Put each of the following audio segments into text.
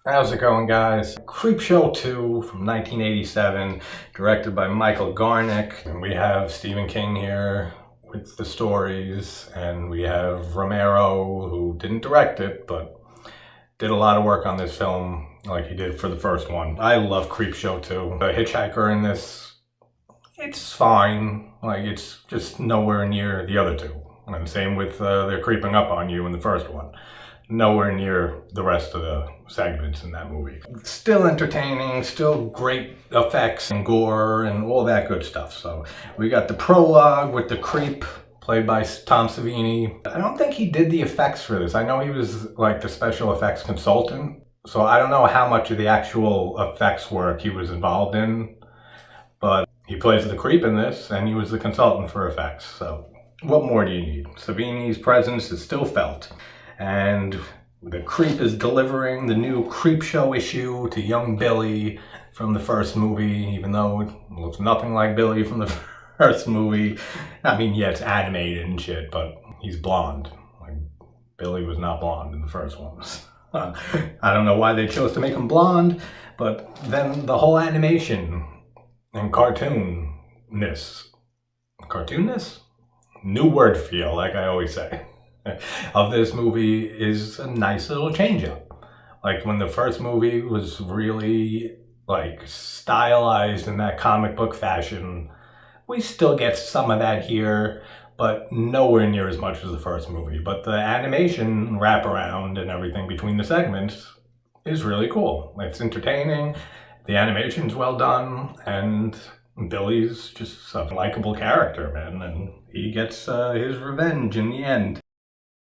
How's it going, guys? Creepshow 2 from 1987, directed by Michael Gornick. And we have Stephen King here with the stories, and we have Romero, who didn't direct it, but did a lot of work on this film like he did for the first one. I love Creepshow 2. The hitchhiker in this, it's fine. Like, it's just nowhere near the other two. And same with they're creeping up on you in the first one. Nowhere near the rest of the segments in that movie. Still entertaining, still great effects and gore and all that good stuff. So we got the prologue with the creep played by Tom Savini. I don't think he did the effects for this. I know he was like the special effects consultant. So I don't know how much of the actual effects work he was involved in, but he plays the creep in this and he was the consultant for effects. So what more do you need? Savini's presence is still felt. And the creep is delivering the new Creepshow issue to young Billy from the first movie, even though it looks nothing like Billy from the first movie. I mean, yeah, it's animated and shit, but he's blonde. Like, Billy was not blonde in the first one. I don't know why they chose to make him blonde, but then the whole animation and cartoonness? New word feel, like I always say. Of this movie is a nice little change up. Like when the first movie was really like stylized in that comic book fashion, we still get some of that here, but nowhere near as much as the first movie. But the animation wraparound and everything between the segments is really cool. It's entertaining, the animation's well done, and Billy's just a likable character, man, and he gets his revenge in the end.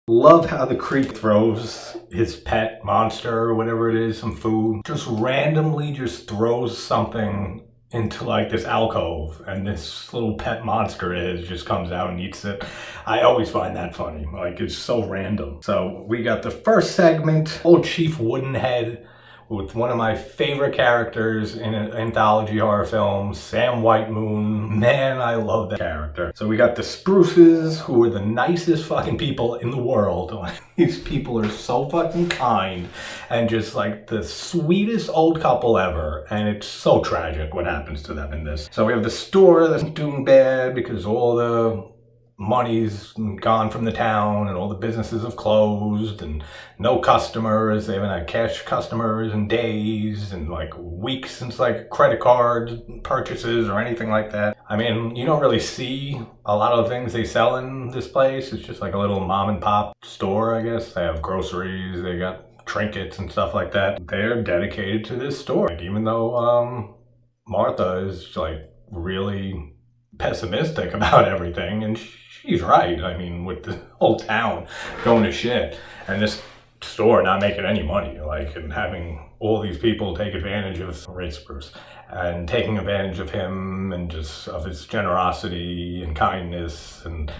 Love how the creep throws his pet monster or whatever it is, some food, just randomly just throws something into like this alcove, and this little pet monster just comes out and eats it. I always find that funny. Like, it's so random. So we got the first segment, old Chief Woodenhead, with one of my favorite characters in an anthology horror film, Sam Whitemoon. Man, I love that character. So we got the Spruces, who are the nicest fucking people in the world. These people are so fucking kind and just like the sweetest old couple ever. And it's so tragic what happens to them in this. So we have the store that's doing bad because all the money's gone from the town and all the businesses have closed and no customers. They haven't had cash customers in days and like weeks since like credit card purchases or anything like that. I mean, you don't really see a lot of the things they sell in this place. It's just like a little mom and pop store, I guess. They have groceries, they got trinkets and stuff like that. They're dedicated to this store. Like, even though Martha is like really pessimistic about everything, and she's right. I mean, with the whole town going to shit and this store not making any money, like, and having all these people take advantage of Ray Spruce and taking advantage of him and just of his generosity and kindness and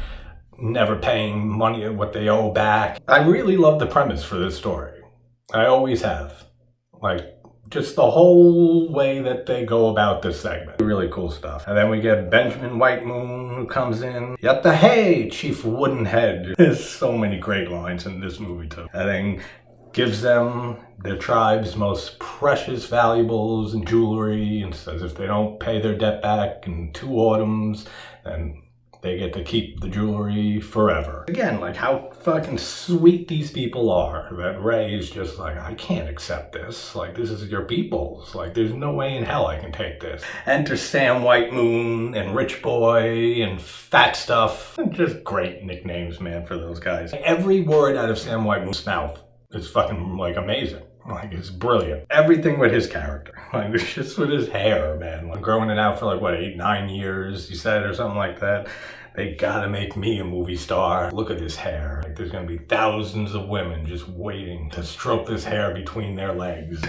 never paying money what they owe back. I really love the premise for this story. I always have. Like, just the whole way that they go about this segment. Really cool stuff. And then we get Benjamin Whitemoon, who comes in. Yatta hey, Chief Woodenhead. There's so many great lines in this movie too. And then gives them their tribe's most precious valuables and jewelry, and says if they don't pay their debt back in 2 autumns, then they get to keep the jewelry forever. Again, like how fucking sweet these people are. That Ray is just like, I can't accept this. Like, this is your people's. Like, there's no way in hell I can take this. Enter Sam Whitemoon and Rich Boy and Fat Stuff. Just great nicknames, man, for those guys. Every word out of Sam Whitemoon's mouth is fucking like amazing. Like, it's brilliant. Everything with his character. Like, just with his hair, man. Like, growing it out for like, what, 8, 9 years, he said, or something like that. They gotta make me a movie star. Look at this hair. Like, there's gonna be thousands of women just waiting to stroke this hair between their legs.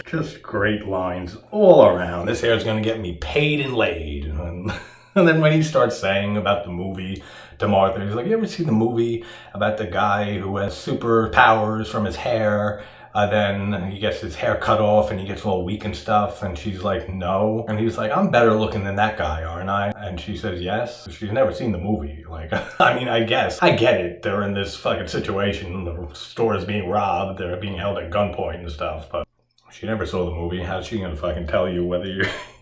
Just great lines all around. This hair's gonna get me paid and laid. And then when he starts saying about the movie to Martha, he's like, you ever see the movie about the guy who has superpowers from his hair? Then he gets his hair cut off and he gets all weak and stuff. And she's like, no. And he's like, I'm better looking than that guy, aren't I? And she says, yes. She's never seen the movie. Like, I mean, I guess. I get it. They're in this fucking situation. The store is being robbed. They're being held at gunpoint and stuff. But she never saw the movie. How's she gonna fucking tell you whether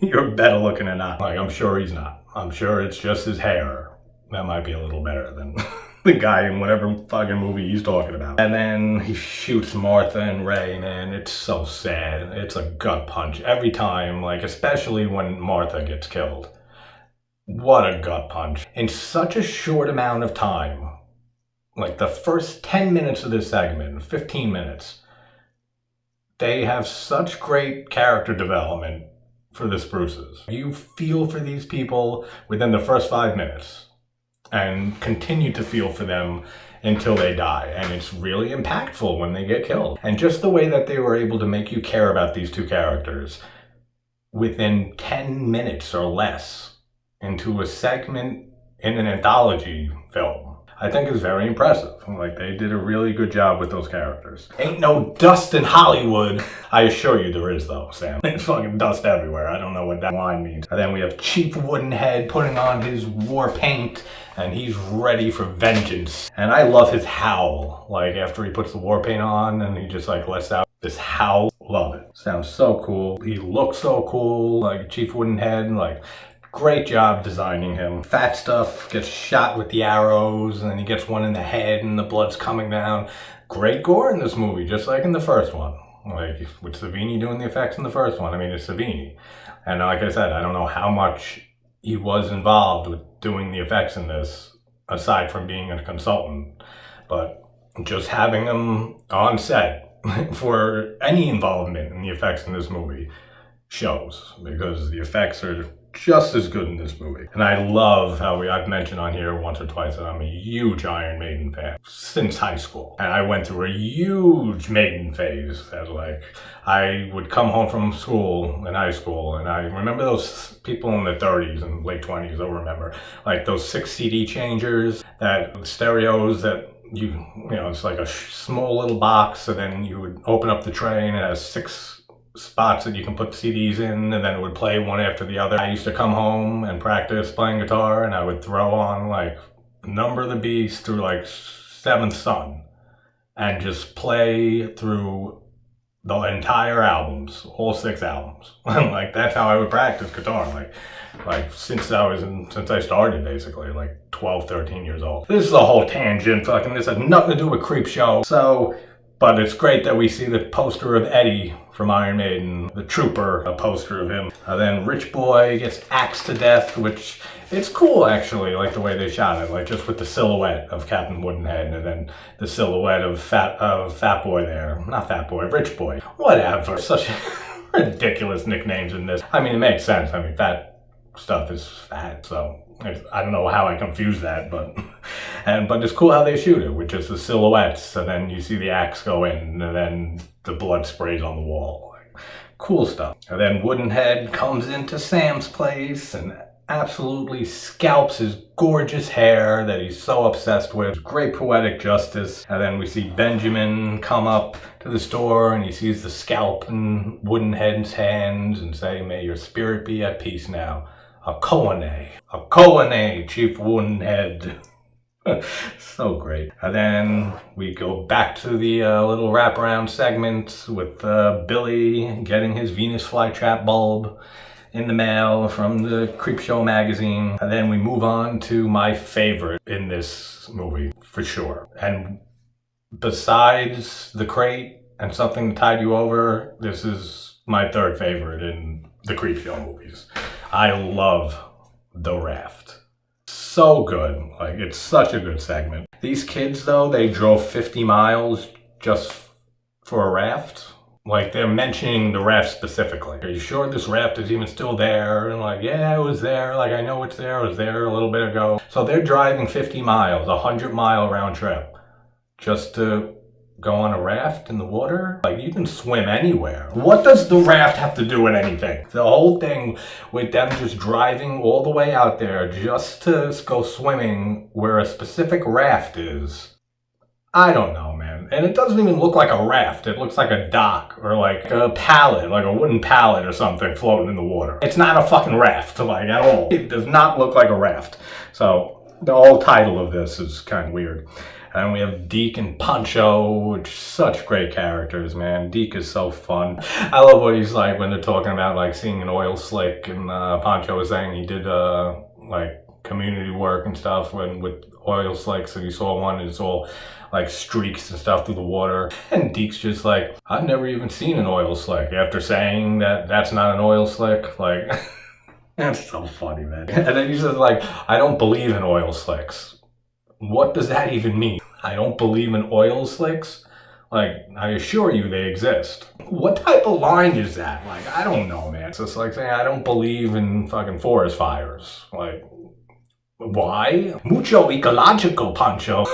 you're better looking or not? Like, I'm sure he's not. I'm sure it's just his hair. That might be a little better than the guy in whatever fucking movie he's talking about. And then he shoots Martha and Ray, man. It's so sad. It's a gut punch every time, like, especially when Martha gets killed. What a gut punch. In such a short amount of time, like the first 10 minutes of this segment, 15 minutes, they have such great character development for the Spruces. You feel for these people within the first 5 minutes. And continue to feel for them until they die. And it's really impactful when they get killed. And just the way that they were able to make you care about these two characters within 10 minutes or less into a segment in an anthology film, I think is very impressive. Like, they did a really good job with those characters. Ain't no dust in Hollywood. I assure you there is, though, Sam. There's fucking dust everywhere. I don't know what that line means. And then we have Chief Woodenhead putting on his war paint, and he's ready for vengeance. And I love his howl. Like, after he puts the war paint on, and he just, like, lets out this howl. Love it. Sounds so cool. He looks so cool, like Chief Woodenhead, like... Great job designing him. Fat Stuff gets shot with the arrows, and then he gets one in the head, and the blood's coming down. Great gore in this movie, just like in the first one. Like, with Savini doing the effects in the first one. I mean, it's Savini. And like I said, I don't know how much he was involved with doing the effects in this, aside from being a consultant. But just having him on set for any involvement in the effects in this movie shows, because the effects are just as good in this movie. And I love how I've mentioned on here once or twice that I'm a huge Iron Maiden fan since high school. And I went through a huge Maiden phase as, like, I would come home from school in high school, and I remember those people in their 30s and late 20s, they'll remember, like those 6 CD changers, that stereos that you know, it's like a small little box, and then you would open up the tray and it has 6 spots that you can put CDs in, and then it would play one after the other. I used to come home and practice playing guitar, and I would throw on like Number of the Beast through like Seventh Son and just play through the entire albums, all 6 albums. Like, that's how I would practice guitar, like since I started, basically, like 12, 13 years old. This is a whole tangent, fucking, this has nothing to do with Creepshow. So, but it's great that we see the poster of Eddie from Iron Maiden, the Trooper, a poster of him. Then Rich Boy gets axed to death, which, it's cool actually, like the way they shot it, like just with the silhouette of Captain Woodenhead, and then the silhouette of Fat Boy there. Not Fat Boy, Rich Boy. Whatever, such ridiculous nicknames in this. I mean, it makes sense. I mean, fat stuff is fat, so I don't know how I confused that, but it's cool how they shoot it with just the silhouettes, and then you see the axe go in, and then the blood sprays on the wall. Like, cool stuff. And then Woodenhead comes into Sam's place and absolutely scalps his gorgeous hair that he's so obsessed with. Great poetic justice. And then we see Benjamin come up to the store, and he sees the scalp in Woodenhead's hands and say, "May your spirit be at peace now. A Koane, Chief Woodenhead." So great. And then we go back to the little wraparound segment with Billy getting his Venus flytrap bulb in the mail from the Creepshow magazine. And then we move on to my favorite in this movie, for sure. And besides The Crate and Something That Tied You Over, this is my third favorite in the Creepshow movies. I love The Raft. So good. Like, it's such a good segment. These kids, though, they drove 50 miles just for a raft. Like, they're mentioning the raft specifically. Are you sure this raft is even still there? And like, yeah, it was there. Like, I know it's there. It was there a little bit ago. So they're driving 50 miles, 100-mile round trip, just to go on a raft in the water? Like, you can swim anywhere. What does the raft have to do with anything? The whole thing with them just driving all the way out there just to go swimming where a specific raft is. I don't know, man. looking. And it doesn't even look like a raft. It looks like a dock or like a pallet, like a wooden pallet or something floating in the water. It's not a fucking raft, like, at all. It does not look like a raft. So the whole title of this is kind of weird. And we have Deke and Pancho, which are such great characters, man. Deke is so fun. I love what he's like when they're talking about like seeing an oil slick, and Pancho was saying he did like community work and stuff with oil slicks, and he saw one and it's all like streaks and stuff through the water. And Deke's just like, I've never even seen an oil slick, after saying that that's not an oil slick. Like, that's so funny, man. And then he says like, I don't believe in oil slicks. What does that even mean? I don't believe in oil slicks? Like, I assure you they exist. What type of line is that? Like, I don't know, man. It's just like saying I don't believe in fucking forest fires. Like, why? Mucho ecological, Pancho.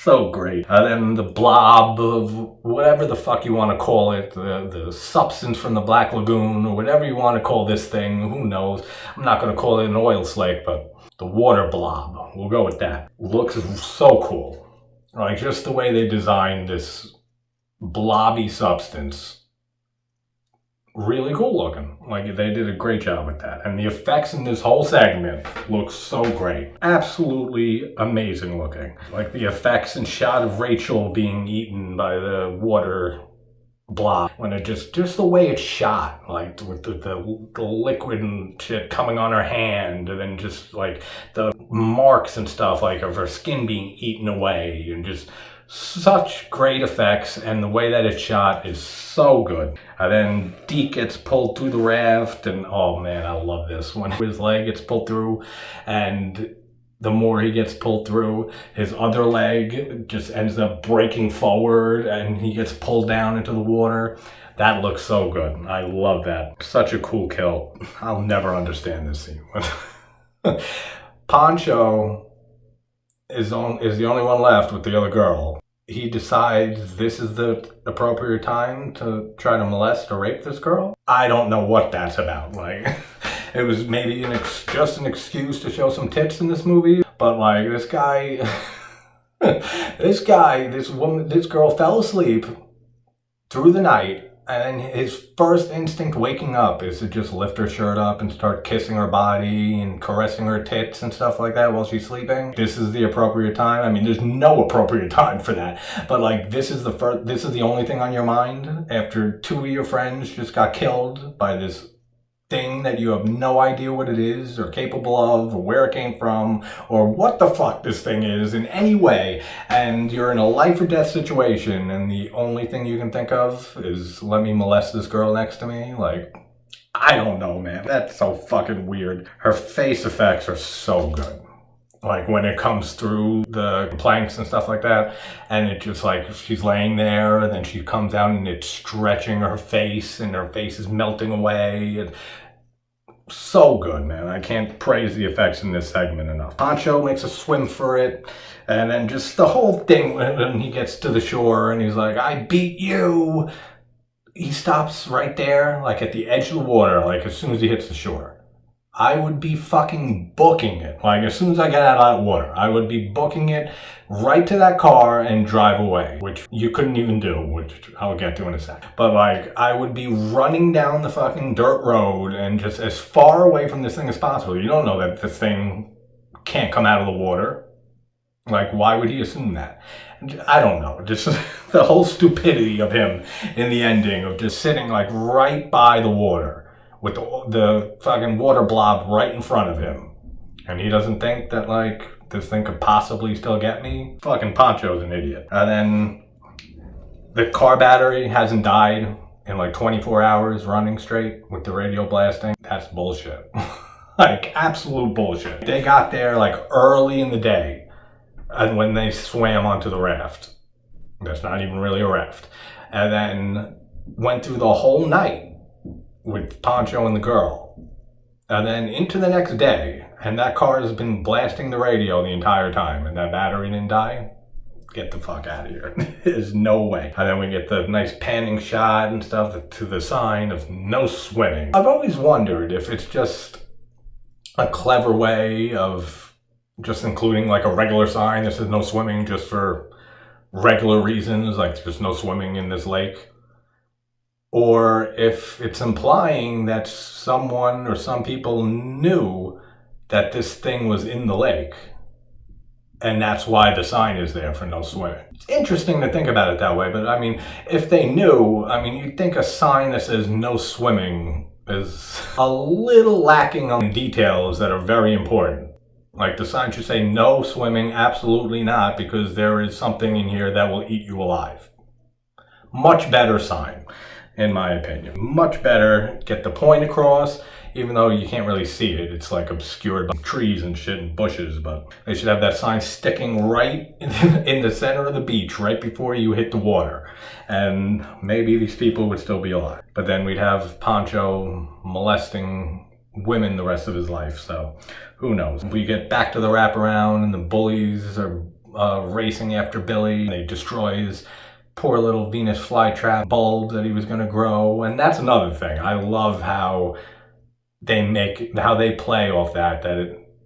So great. And then the blob of whatever the fuck you want to call it, the substance from the Black Lagoon, or whatever you want to call this thing, who knows? I'm not going to call it an oil slick, but the water blob, we'll go with that. Looks so cool. Like, just the way they designed this blobby substance, really cool looking. Like, they did a great job with that. And the effects in this whole segment look so great. Absolutely amazing looking. Like the effects and shot of Rachel being eaten by the water blob, when it just the way it's shot, like with the liquid and shit coming on her hand, and then just like the marks and stuff like of her skin being eaten away, and just such great effects. And the way that it's shot is so good. And then Deke gets pulled through the raft, and oh man, I love this when his leg gets pulled through, and the more he gets pulled through, his other leg just ends up breaking forward and he gets pulled down into the water. That looks so good. I love that. Such a cool kill. I'll never understand this scene. Pancho is the only one left with the other girl. He decides this is the appropriate time to try to molest or rape this girl. I don't know what that's about. Like, it was maybe just an excuse to show some tits in this movie, but like this guy, this girl fell asleep through the night, and his first instinct waking up is to just lift her shirt up and start kissing her body and caressing her tits and stuff like that while she's sleeping. This is the appropriate time. I mean, there's no appropriate time for that. But like, this is the only thing on your mind after two of your friends just got killed by this thing that you have no idea what it is or capable of or where it came from or what the fuck this thing is in any way, and you're in a life or death situation and the only thing you can think of is let me molest this girl next to me. Like, I don't know, man. That's so fucking weird. Her face effects are so good. Like when it comes through the planks and stuff like that, and it just like, she's laying there and then she comes out and it's stretching her face and her face is melting away. And so good, man. I can't praise the effects in this segment enough. Pancho makes a swim for it, and then just the whole thing when he gets to the shore and he's like, I beat you. He stops right there, like at the edge of the water, like as soon as he hits the shore. I would be fucking booking it. Like, as soon as I get out of that water, I would be booking it right to that car and drive away, which you couldn't even do, which I'll get to in a sec. But like, I would be running down the fucking dirt road and just as far away from this thing as possible. You don't know that this thing can't come out of the water. Like, why would he assume that? I don't know. Just the whole stupidity of him in the ending of just sitting like right by the water with the fucking water blob right in front of him. And he doesn't think that, like, this thing could possibly still get me. Fucking Pancho's an idiot. And then the car battery hasn't died in like 24 hours running straight with the radio blasting. That's bullshit. Like, absolute bullshit. They got there like early in the day, and when they swam onto the raft. That's not even really a raft. And then went through the whole night with Pancho and the girl, and then into the next day, and that car has been blasting the radio the entire time, and that battery didn't die. Get the fuck out of here. There's no way. And then we get the nice panning shot and stuff to the sign of no swimming. I've always wondered if it's just a clever way of just including like a regular sign that says no swimming, just for regular reasons, like there's no swimming in this lake, or if it's implying that someone or some people knew that this thing was in the lake, and that's why the sign is there for no swimming. It's interesting to think about it that way, but I mean, if they knew, I mean, you'd think a sign that says no swimming is a little lacking on details that are very important. Like the sign should say no swimming, absolutely not, because there is something in here that will eat you alive. Much better sign, in my opinion. Much better, get the point across, even though you can't really see it. It's like obscured by trees and shit and bushes, but they should have that sign sticking right in the center of the beach, right before you hit the water. And maybe these people would still be alive. But then we'd have Pancho molesting women the rest of his life, so who knows. We get back to the wraparound and the bullies are racing after Billy. They destroy his poor little Venus flytrap bulb that he was going to grow. And that's another thing. I love how they play off that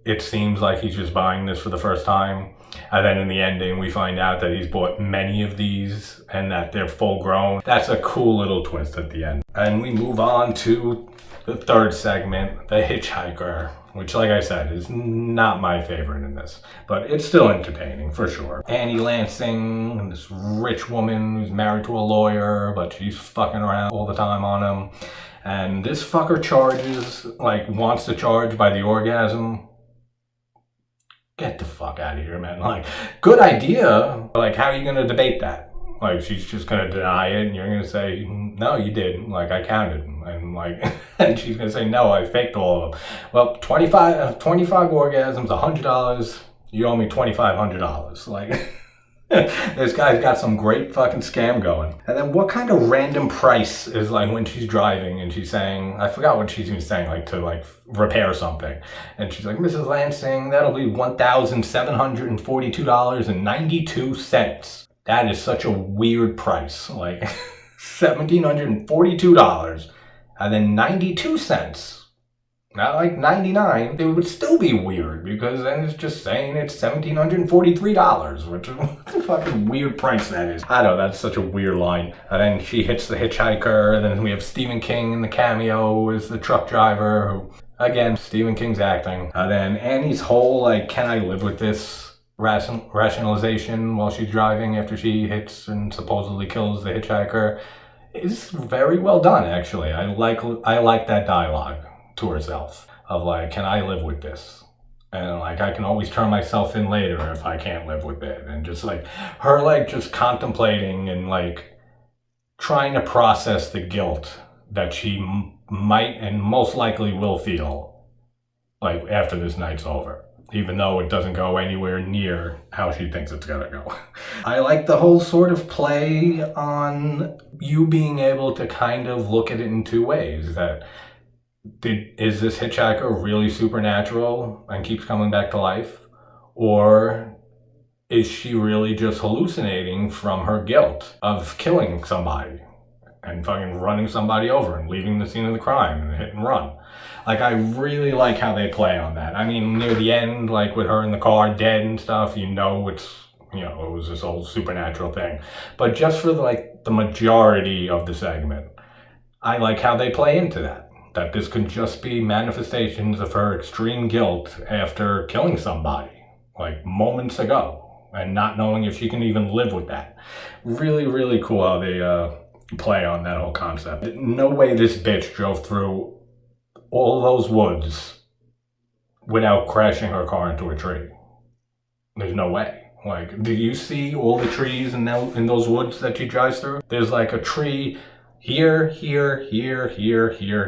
it seems like he's just buying this for the first time. And then in the ending, we find out that he's bought many of these and that they're full grown. That's a cool little twist at the end. And we move on to the third segment, the hitchhiker, which, like I said, is not my favorite in this, but it's still entertaining for sure. Annie Lansing, this rich woman who's married to a lawyer, but she's fucking around all the time on him. And this fucker wants to charge by the orgasm. Get the fuck out of here, man. Like, good idea. Like, how are you going to debate that? Like, she's just going to deny it, and you're going to say, no, you did. Like, I counted. And, and she's going to say, no, I faked all of them. Well, 25 orgasms, $100. You owe me $2,500. Like, this guy's got some great fucking scam going. And then what kind of random price is when she's driving and she's saying, I forgot what she's even saying, to repair something. And she's like, Mrs. Lansing, that'll be $1,742.92. That is such a weird price. $1,742 and then 92 cents. Not 99. It would still be weird because then it's just saying it's $1,743, which is what a fucking weird price that is. I know, that's such a weird line. And then she hits the hitchhiker, and then we have Stephen King in the cameo as the truck driver, who, again, Stephen King's acting. And then Annie's whole, can I live with this rationalization while she's driving after she hits and supposedly kills the hitchhiker is very well done, actually. I like that dialogue to herself of can I live with this? And I can always turn myself in later if I can't live with it. And just her just contemplating and trying to process the guilt that she might and most likely will feel after this night's over, even though it doesn't go anywhere near how she thinks it's gonna go. I like the whole sort of play on you being able to kind of look at it in two ways. Is this hitchhiker really supernatural and keeps coming back to life? Or is she really just hallucinating from her guilt of killing somebody and fucking running somebody over and leaving the scene of the crime and hit and run? I really like how they play on that. I mean, near the end, with her in the car dead and stuff, it was this whole supernatural thing. But just for the majority of the segment, I like how they play into that this could just be manifestations of her extreme guilt after killing somebody, moments ago, and not knowing if she can even live with that. Really, really cool how they play on that whole concept. No way this bitch drove through all those woods without crashing her car into a tree. There's no way. Do you see all the trees in those woods that she drives through? There's a tree here.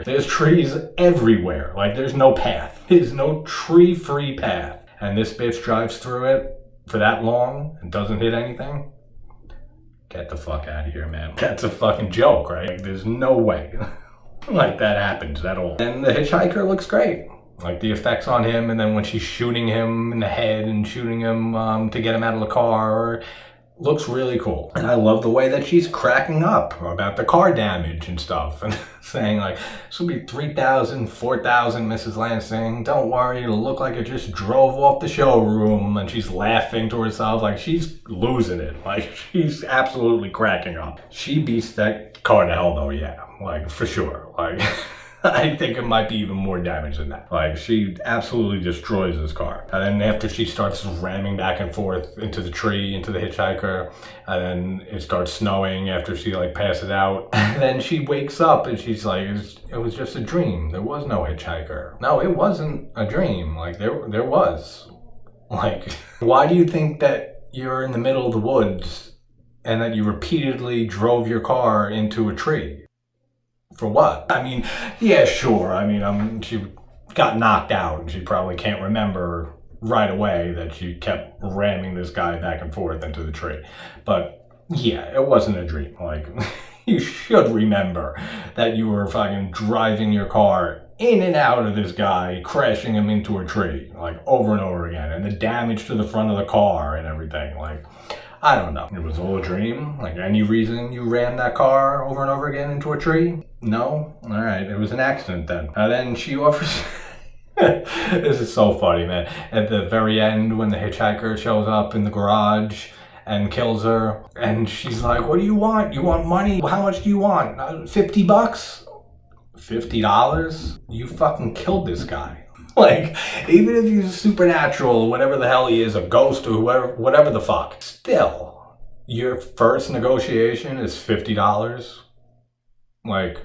There's trees everywhere. There's no path. There's no tree-free path. And this bitch drives through it for that long and doesn't hit anything? Get the fuck out of here, man. That's a fucking joke, right? There's no way that happens at all. And the hitchhiker looks great. The effects on him, and then when she's shooting him in the head and shooting him to get him out of the car, looks really cool. And I love the way that she's cracking up about the car damage and stuff and saying like, this will be 3,000, 4,000, Mrs. Lansing. Don't worry, it'll look like it just drove off the showroom. And she's laughing to herself like she's losing it. Like she's absolutely cracking up. She beats that car to hell though, yeah, like for sure. Like I think it might be even more damage than that. Like, she absolutely destroys this car. And then after she starts ramming back and forth into the tree, into the hitchhiker, and then it starts snowing after she, like, passes out. And then she wakes up and she's like, it was just a dream. There was no hitchhiker. No, it wasn't a dream. Like, there was. Like, why do you think that you're in the middle of the woods and that you repeatedly drove your car into a tree? For what? I mean, yeah, sure. I mean, she got knocked out and she probably can't remember right away that she kept ramming this guy back and forth into the tree. But yeah, it wasn't a dream. Like, you should remember that you were fucking driving your car in and out of this guy, crashing him into a tree, like over and over again, and the damage to the front of the car and everything. Like, I don't know. It was all a dream? Like, any reason you ran that car over and over again into a tree? No? Alright, it was an accident then. And then she offers... This is so funny, man. At the very end, when the hitchhiker shows up in the garage and kills her, and she's like, what do you want? You want money? How much do you want? $50? $50? You fucking killed this guy. Like, even if he's supernatural, whatever the hell he is, a ghost or whoever, whatever the fuck, still, your first negotiation is $50. Like,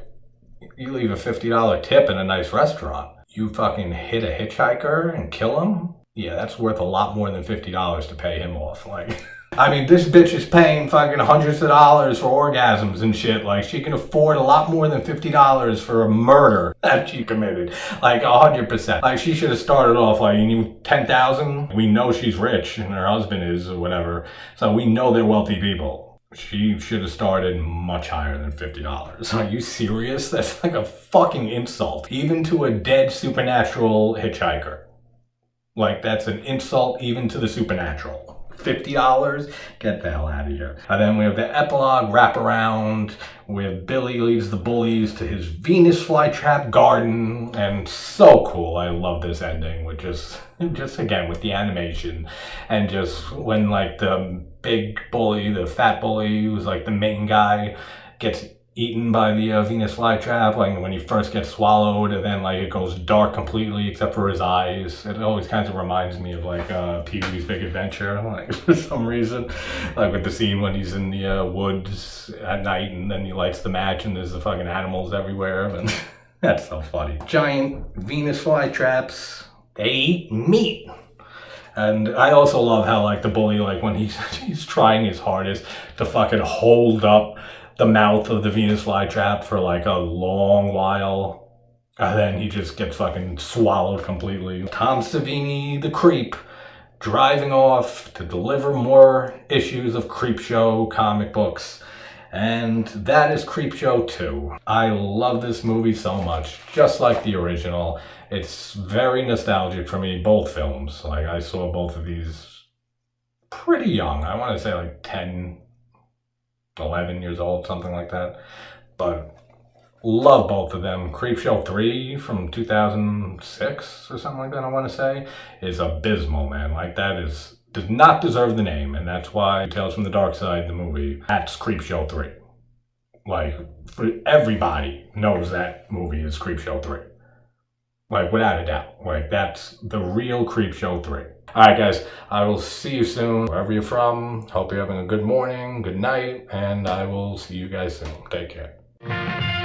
you leave a $50 tip in a nice restaurant. You fucking hit a hitchhiker and kill him? Yeah, that's worth a lot more than $50 to pay him off. Like, I mean, this bitch is paying fucking hundreds of dollars for orgasms and shit. Like, she can afford a lot more than $50 for a murder that she committed. Like, 100%. Like, she should have started off like, you need 10,000. We know she's rich and her husband is or whatever. So we know they're wealthy people. She should have started much higher than $50. Are you serious? That's like a fucking insult. Even to a dead supernatural hitchhiker. Like, that's an insult even to the supernatural. $50? Get the hell out of here. And then we have the epilogue wraparound where Billy leads the bullies to his Venus flytrap garden, and so cool. I love this ending with just again with the animation, and just when like the big bully, the fat bully who's like the main guy, gets eaten by the Venus flytrap, like when he first gets swallowed, and then like it goes dark completely except for his eyes. It always kind of reminds me of like Pee-wee's Big Adventure, like for some reason, like with the scene when he's in the woods at night and then he lights the match and there's the fucking animals everywhere, and that's so funny. Giant Venus flytraps, they eat meat. And I also love how like the bully, like when he's trying his hardest to fucking hold up the mouth of the Venus flytrap for like a long while, and then he just gets fucking swallowed completely. Tom Savini, the creep, driving off to deliver more issues of Creepshow comic books, and that is Creepshow 2. I love this movie so much, just like the original. It's very nostalgic for me, both films. Like, I saw both of these pretty young. I want to say like 10, 11 years old, something like that. But love both of them. Creepshow 3 from 2006 or something like that, I want to say, is abysmal, man. Like, that does not deserve the name, and that's why Tales from the Dark Side, the movie, that's Creepshow 3. Like, for everybody knows that movie is Creepshow 3. Like, without a doubt. Like, that's the real Creepshow 3. Alright guys, I will see you soon, wherever you're from. Hope you're having a good morning, good night, and I will see you guys soon. Take care.